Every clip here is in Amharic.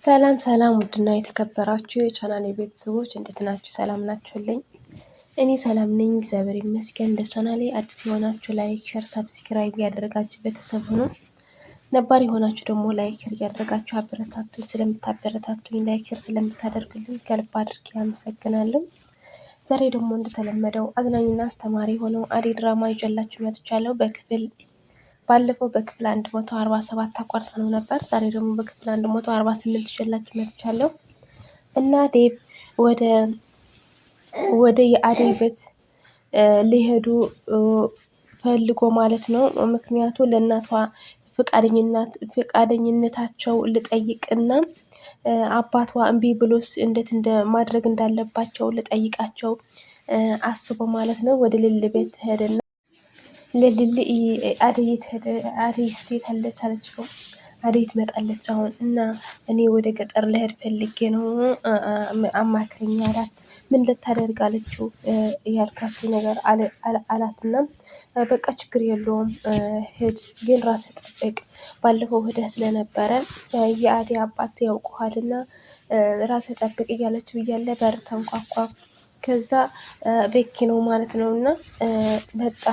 ሰላም ሰላም ውድና የተከበራችሁ የቻናሌ ቤተሰቦች እንዴት ናችሁ? ሰላም ናችሁልኝ? እኔ ሰላም ነኝ፣ እግዚአብሔር ይመስገን። እንደ ቻናሌ አዲስ የሆናችሁ ላይክ፣ ሸር፣ ሰብስክራይብ ያደረጋችሁ ቤተሰብ ሁኑ። ነባር የሆናችሁ ደግሞ ላይክ ያደረጋችሁ አበረታቱኝ። ስለምታበረታቱኝ ላይክ ስለምታደርጉልኝ ከልብ አድርጌ አመሰግናለሁ። ዛሬ ደግሞ እንደተለመደው አዝናኝና አስተማሪ ሆነው አደይ ድራማ ይዤላችሁ መጥቻለሁ። ባለፈው በክፍል 147 አቋርጠነው ነበር። ዛሬ ደግሞ በክፍል 148 ይዤላችሁ መጥቻለሁ እና ዴቭ ወደ የአደይ ቤት ሊሄዱ ፈልጎ ማለት ነው። ምክንያቱ ለእናቷ ፈቃደኝነታቸው ልጠይቅና አባቷ እምቢ ብሎስ እንዴት ማድረግ እንዳለባቸው ልጠይቃቸው አስቦ ማለት ነው ወደ ልል ቤት ሄደና ለልል አደይ ሴት አለችው። አደይ ትመጣለች አሁን እና እኔ ወደ ገጠር ልሄድ ፈልጌ ነው አማክረኝ አላት። ምን ልታደርግ አለችው። ያልኳቸው ነገር አላትና በቃ ችግር የለውም ሂድ፣ ግን ራስህ ጠብቅ። ባለፈው ሄደህ ስለነበረ የአደይ አባት ያውቁሃልና ራስህ ጠብቅ እያለችው እያለ በር ተንኳኳ። ከዛ ቤኪ ነው ማለት ነው እና መጣ።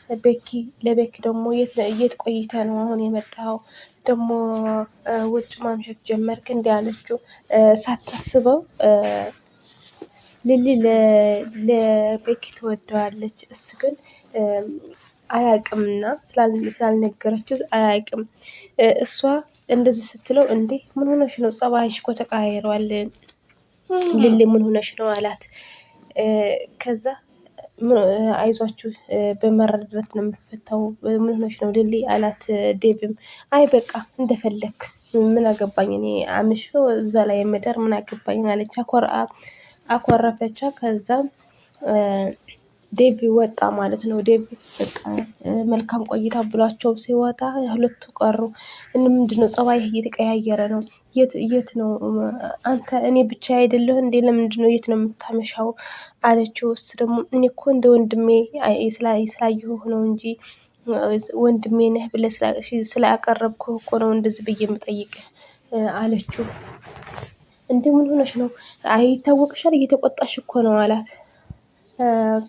ለቤኪ ደግሞ የት ቆይተ ነው አሁን የመጣው? ደግሞ ውጭ ማምሸት ጀመርክ እንዲ አለችው። ሳታስበው ሊሊ ለቤኪ ትወደዋለች። እሱ ግን አያውቅምና ስላልነገረችው አያውቅም። እሷ እንደዚህ ስትለው እንዴ ምን ሆነሽ ነው? ጸባይሽ እኮ ተቀያይሯል ሊሊ ምን ሆነሽ ነው አላት። ከዛ አይዟችሁ በመረዳት ነው የምትፈታው፣ ምን ሆነሽ ነው ሊሊ አላት። ዴቭም አይ በቃ እንደፈለክ ምን አገባኝ እኔ አምሾ እዛ ላይ የምደር ምን አገባኝ አለች። አኮረፈቻ። ከዛ ዴቭ ወጣ ማለት ነው። ዴቭ በቃ መልካም ቆይታ ብሏቸው ሲወጣ ሁለቱ ቀሩ። ምንድነው ጸባይህ እየተቀያየረ ነው? የት ነው አንተ? እኔ ብቻ አይደለሁ እንዴ? ለምንድነው የት ነው የምታመሻው አለችው። እሱ ደግሞ እኔ እኮ እንደ ወንድሜ ስላየሁህ ነው እንጂ ወንድሜ ነህ ብለህ ስላቀረብኩህ እኮ ነው እንደዚህ ብዬ የምጠይቅህ አለችው። እንዴ ምን ሆነሽ ነው? አይታወቅሻል እየተቆጣሽ እኮ ነው አላት።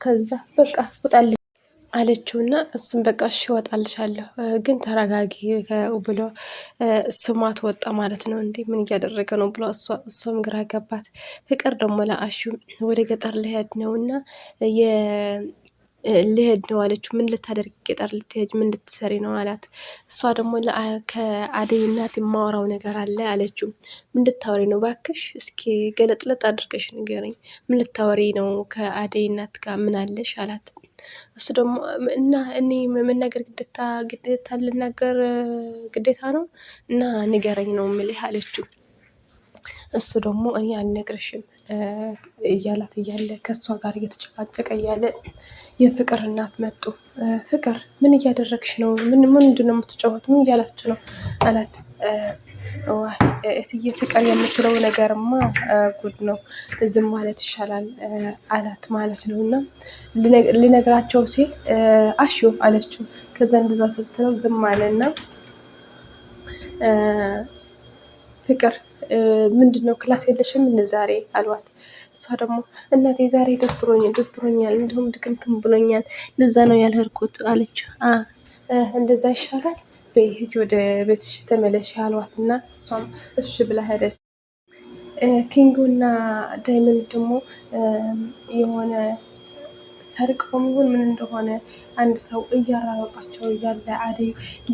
ከዛ በቃ ውጣልኝ አለችውና እሱም በቃ እሺ እወጣልሻለሁ ግን ተረጋጊ ብሎ ስሟት ወጣ ማለት ነው። እንዴ ምን እያደረገ ነው ብሎ እሷም ግራ ገባት። ፍቅር ደግሞ ለአሹ ወደ ገጠር ልሄድ ነው እና ልሄድ ነው አለችው። ምን ልታደርግ ገጠር ልትሄጅ? ምን ልትሰሪ ነው አላት። እሷ ደግሞ ከአደይ እናት የማወራው ነገር አለ አለችው። ምን ልታወሪ ነው ባክሽ? እስኪ ገለጥለጥ አድርገሽ ንገረኝ። ምን ልታወሪ ነው? ከአደይ እናት ጋር ምን አለሽ አላት። እሱ ደግሞ እና እኔ መናገር ግዴታ ልናገር ግዴታ ነው እና ንገረኝ ነው የምልህ አለችው። እሱ ደግሞ እኔ አልነግርሽም እያላት እያለ ከእሷ ጋር እየተጨቃጨቀ እያለ የፍቅር እናት መጡ። ፍቅር ምን እያደረግሽ ነው? ምንድን ነው የምትጫወቱ? ምን እያላችሁ ነው አላት። እትዬ ፍቅር የምትለው ነገርማ ጉድ ነው፣ ዝም ማለት ይሻላል አላት ማለት ነው። እና ልነግራቸው ሲል አሹ አለችው። ከዛ እንደዛ ስትለው ዝም አለና ፍቅር ምንድነው ክላስ የለሽም ምን ዛሬ አሏት። እሷ ደግሞ እናቴ ዛሬ ደብሮኛል እንዲሁም ድክምክም ብሎኛል ለዛ ነው ያልሄድኩት አለችው። እንደዛ ይሻላል በይ ሂጂ ወደ ቤትሽ ተመለሽ አሏት እና እሷም እሺ ብላ ሄደች። ኪንጎና ዳይመንድ ደግሞ የሆነ ሰርቀው ይሁን ምን እንደሆነ አንድ ሰው እያራረቃቸው እያለ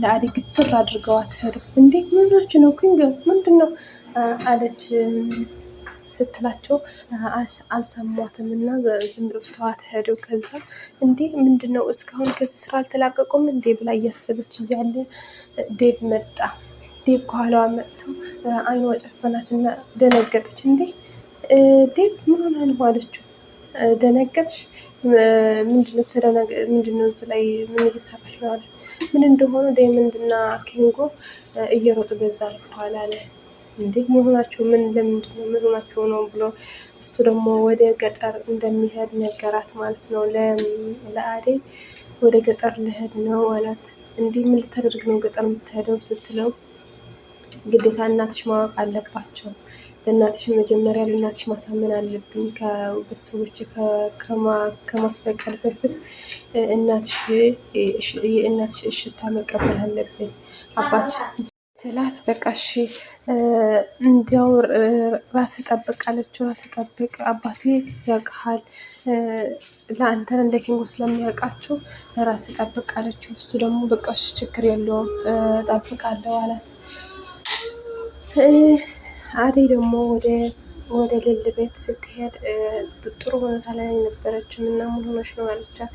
ለአደይ ግፍር አድርገዋት ሄዱ። እንዴ ምናችሁ ነው ኪንጎ ምንድን ነው አለች ስትላቸው አልሰሟትም እና ዝም ብለው ትተዋት ሄዱ። ከዛ እንዴ ምንድነው እስካሁን ከዚህ ስራ አልተላቀቁም እንዴ ብላ እያሰበች እያለ ዴቭ መጣ። ዴቭ ከኋላዋ መጥቶ አይኗ ጨፈናት እና ደነገጠች። እንዴ ዴቭ ምን ሆነ ነው አለችው። ደነገጥሽ? ምንድነው እዚህ ላይ ምን እየሰራሽ ነው አለ። ምን እንደሆነ ዳይመንድና ኪንጎ እየሮጡ በዛ ልኳል አለ። እንዴ መሆናቸው ለምንድነው ምን ሆናቸው ነው ብሎ እሱ ደግሞ ወደ ገጠር እንደሚሄድ ነገራት ማለት ነው። ለአደይ ወደ ገጠር ልሄድ ነው አላት። እንዲህ ምን ልታደርግ ነው ገጠር የምትሄደው ስትለው ግዴታ እናትሽ ማወቅ አለባቸው። ለእናትሽ መጀመሪያ ለእናትሽ ማሳመን አለብኝ ከቤተሰቦች ከማስፈቀድ በፊት የእናትሽ እሽታ መቀበል አለብኝ አባትሽ ስላት በቃ እሺ እንዲያው ራስህ ጠብቅ አለችው። ራስህ ጠብቅ አባቴ ያውቅሃል ለአንተን እንደ ኪንጎ ስለሚያውቃቸው ራስህ ጠብቅ አለችው። እሱ ደግሞ በቃ እሺ ችግር የለውም እጠብቃለሁ አላት። አደይ ደግሞ ወደ ልል ቤት ስትሄድ ጥሩ ሁኔታ ላይ አልነበረችም እና ምን ሆነሽ ነው አለቻት።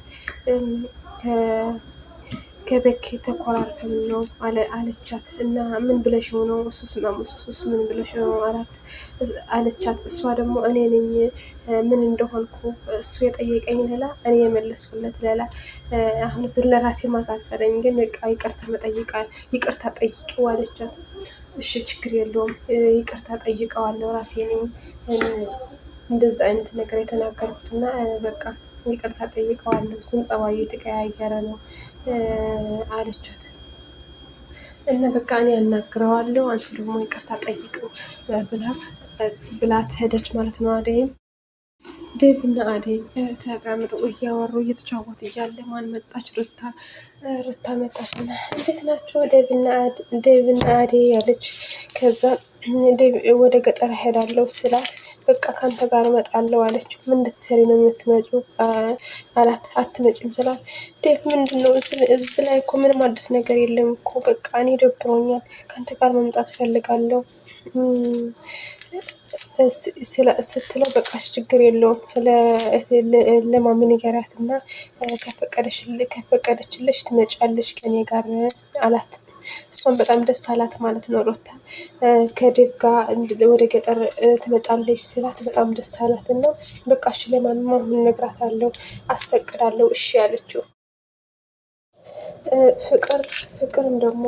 ከቤኪ ተኮራርፈን ነው አለቻት። እና ምን ብለሽ ነው እሱስ ምን ብለሽ ነው አለቻት። እሷ ደግሞ እኔ ነኝ ምን እንደሆንኩ እሱ የጠየቀኝ ሌላ እኔ የመለስኩለት ሌላ። አሁን ስለ ራሴ ማሳፈረኝ ግን በቃ ይቅርታ ጠይቂው አለቻት። እሺ ችግር የለውም ይቅርታ ጠይቀዋለሁ ራሴ ነኝ እንደዛ አይነት ነገር የተናገርኩት እና በቃ ይቅርታ ጠይቀዋለሁ እሱም ጸባዩ የተቀያየረ ነው አለቻት። እና በቃ እኔ ያናግረዋለሁ አንቺ ደግሞ ይቅርታ ጠይቀው ብላት ሄደች ማለት ነው። አደይም ዴቭ እና አደይ ተቀምጠው እያወሩ እየተጫወቱ እያለ ማን መጣች? ሩታ መጣች። እንዴት ናቸው ዴቭ እና አደይ ያለች። ከዛ ወደ ገጠር ሄዳለሁ ስላት በቃ ከአንተ ጋር እመጣለሁ አለች። ምን እንድትሰሪ ነው የምትመጪው አላት። አትመጪም ስላት ዴቭ ምንድን ነው እዚህ ላይ እኮ ምንም አዲስ ነገር የለም እኮ በቃ እኔ ደብሮኛል ከአንተ ጋር መምጣት እፈልጋለሁ ስትለው በቃሽ ችግር የለውም ለማሚ ንገሪያት እና ከፈቀደችልሽ ትመጫለሽ ከኔ ጋር አላት። እሷም በጣም ደስ አላት ማለት ነው። ሩታ ከዴቭ ጋር ወደ ገጠር ትመጣለች ስላት በጣም ደስ አላት እና በቃ እሺ ለማንኛውም እነግራታለሁ አስፈቅዳለሁ እሺ ያለችው። ፍቅርም ደግሞ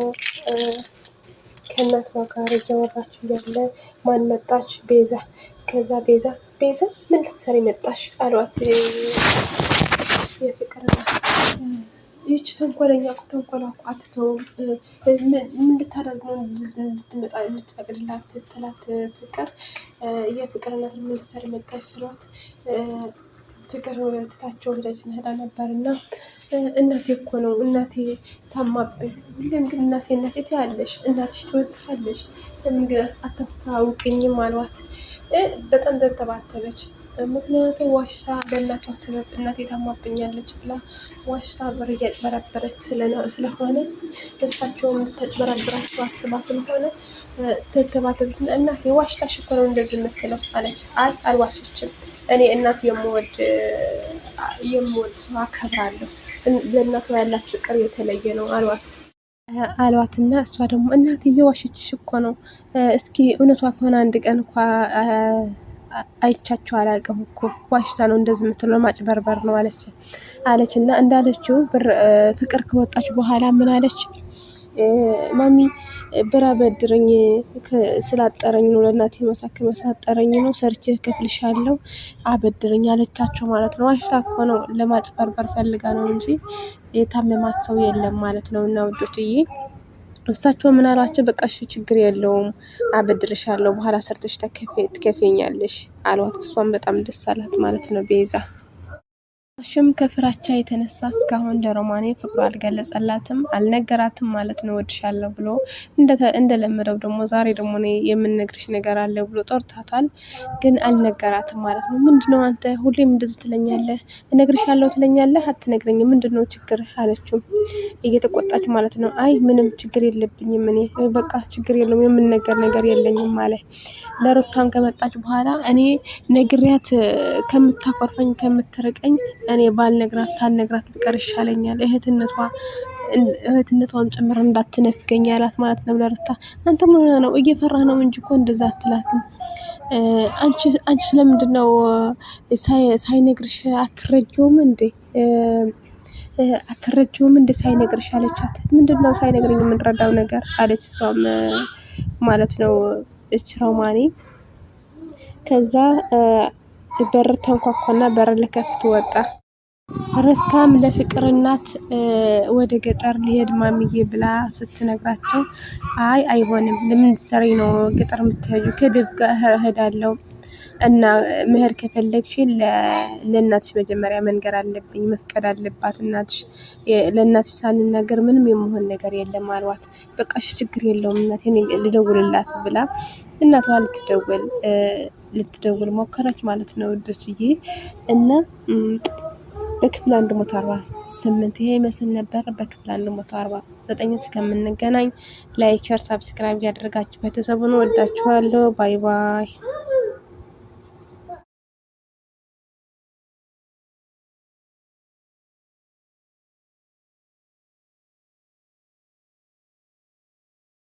ከእናቷ ጋር እያወራች እያለ ማን መጣች? ቤዛ። ከዛ ቤዛ ምን ልትሰሪ መጣሽ አሏት። የፍቅር ይህች ተንኮለኛ ተንኮላ እኮ አትተውም ምን ልታደርግ ነው እንድትመጣ የምትፈቅድላት ስትላት ፍቅር የፍቅር እናት ምን ልትሰሪ መጣች ስሏት ፍቅር ትታቸው ሄዳ ነበር እና እናቴ እኮ ነው እናቴ ታማብኝ ሁሌም ግን እናቴ ትያለሽ እናትሽ ትወድሻለሽ ለምን ግን አታስተዋውቅኝም አሏት። በጣም ተንተባተበች። ምክንያቱም ዋሽታ በእናቷ ሰበብ እናቴ ታማብኛለች ብላ ዋሽታ ብር እያጭበረበረች ስለሆነ ደስታቸውን የምታጭበረብራቸው አስባ ስለሆነ ተንተባተበች። እናቴ ዋሽታሽ እኮ ነው እንደዚህ የምትለው አለች። አልዋሸችም እኔ እናት የምወድ ሰው አከብራለሁ ለእናቷ ያላት ፍቅር የተለየ ነው አሏትና እሷ ደግሞ እናት እየዋሸችሽ እኮ ነው እስኪ እውነቷ ከሆነ አንድ ቀን እንኳ አይቻቸው አላውቅም እኮ ዋሽታ ነው እንደዚህ የምትለው ማጭበርበር ነው አለች እና እንዳለችው ፍቅር ከወጣች በኋላ ምን አለች? ማሚ ብር አበድረኝ ስላጠረኝ ነው ለእናቴ ማሳከም ስላጠረኝ ነው ሰርቼ እከፍልሻለሁ አበድረኝ አለቻቸው ማለት ነው። ዋሽታ እኮ ነው ለማጭበርበር ፈልጋ ነው እንጂ የታመማት ሰው የለም ማለት ነው። እና ውዶችዬ እሳቸው ምን አሏቸው? በቃ እሺ ችግር የለውም አበድርሻለሁ በኋላ ሰርተሽ ትከፍኛለሽ አሏት። እሷም በጣም ደስ አላት ማለት ነው ቤዛ። እሺም ከፍራቻ የተነሳ እስካሁን ለሮማኔ ፍቅሩ አልገለጸላትም አልነገራትም ማለት ነው። ወድሻለሁ ብሎ እንደለመደው ደግሞ ዛሬ ደግሞ እኔ የምነግርሽ ነገር አለ ብሎ ጠርቷታል። ግን አልነገራትም ማለት ነው። ምንድነው አንተ ሁሌም እንደዚህ ትለኛለህ እነግርሻለሁ ትለኛለህ አትነግረኝም ምንድነው ችግር አለችው እየተቆጣች ማለት ነው። አይ ምንም ችግር የለብኝም እኔ በቃ ችግር የለውም የምነገር ነገር የለኝም ማለት ለሩታን ከመጣች በኋላ እኔ ነግሪያት ከምታኮርፈኝ ከምትርቀኝ እኔ ሳልነግራት ብቀር ይሻለኛል እህትነቷን ጭምር እንዳትነፍገኝ ያላት ማለት ነው ለሩታ። አንተ ምን ሆነህ ነው እየፈራህ ነው እንጂ እኮ እንደዛ አትላትም። አንቺ ስለምንድነው ሳይነግርሽ አትረጂውም እንዴ ሳይነግርሽ አለቻት። ምንድነው ሳይነግረኝ የምንረዳው ነገር አለች እሷም ማለት ነው ሮማኔ። ከዛ በር ተንኳኳና በር ልከፍት ወጣ። ሩታም ለፍቅር እናት ወደ ገጠር ሊሄድ ማሚዬ ብላ ስትነግራቸው አይ አይሆንም፣ ለምን ትሰሪ ነው ገጠር የምትሄጂው? ከደብ ጋር እሄዳለሁ እና መሄድ ከፈለግሽ ለእናትሽ መጀመሪያ መንገር አለብኝ፣ መፍቀድ አለባት እናትሽ። ለእናትሽ ሳንናገር ምንም የመሆን ነገር የለም አልዋት። በቃ እሺ ችግር የለውም እናቴ ልደውልላት ብላ እናቷ ልትደውል ሞከረች ማለት ነው ውዶችዬ። እና በክፍል 148 ይሄ ይመስል ነበር። በክፍል 149 እስከምንገናኝ ላይክ፣ ሼር፣ ሳብስክራይብ ያደረጋችሁ ቤተሰቡን ወዳችኋለሁ። ባይ ባይ።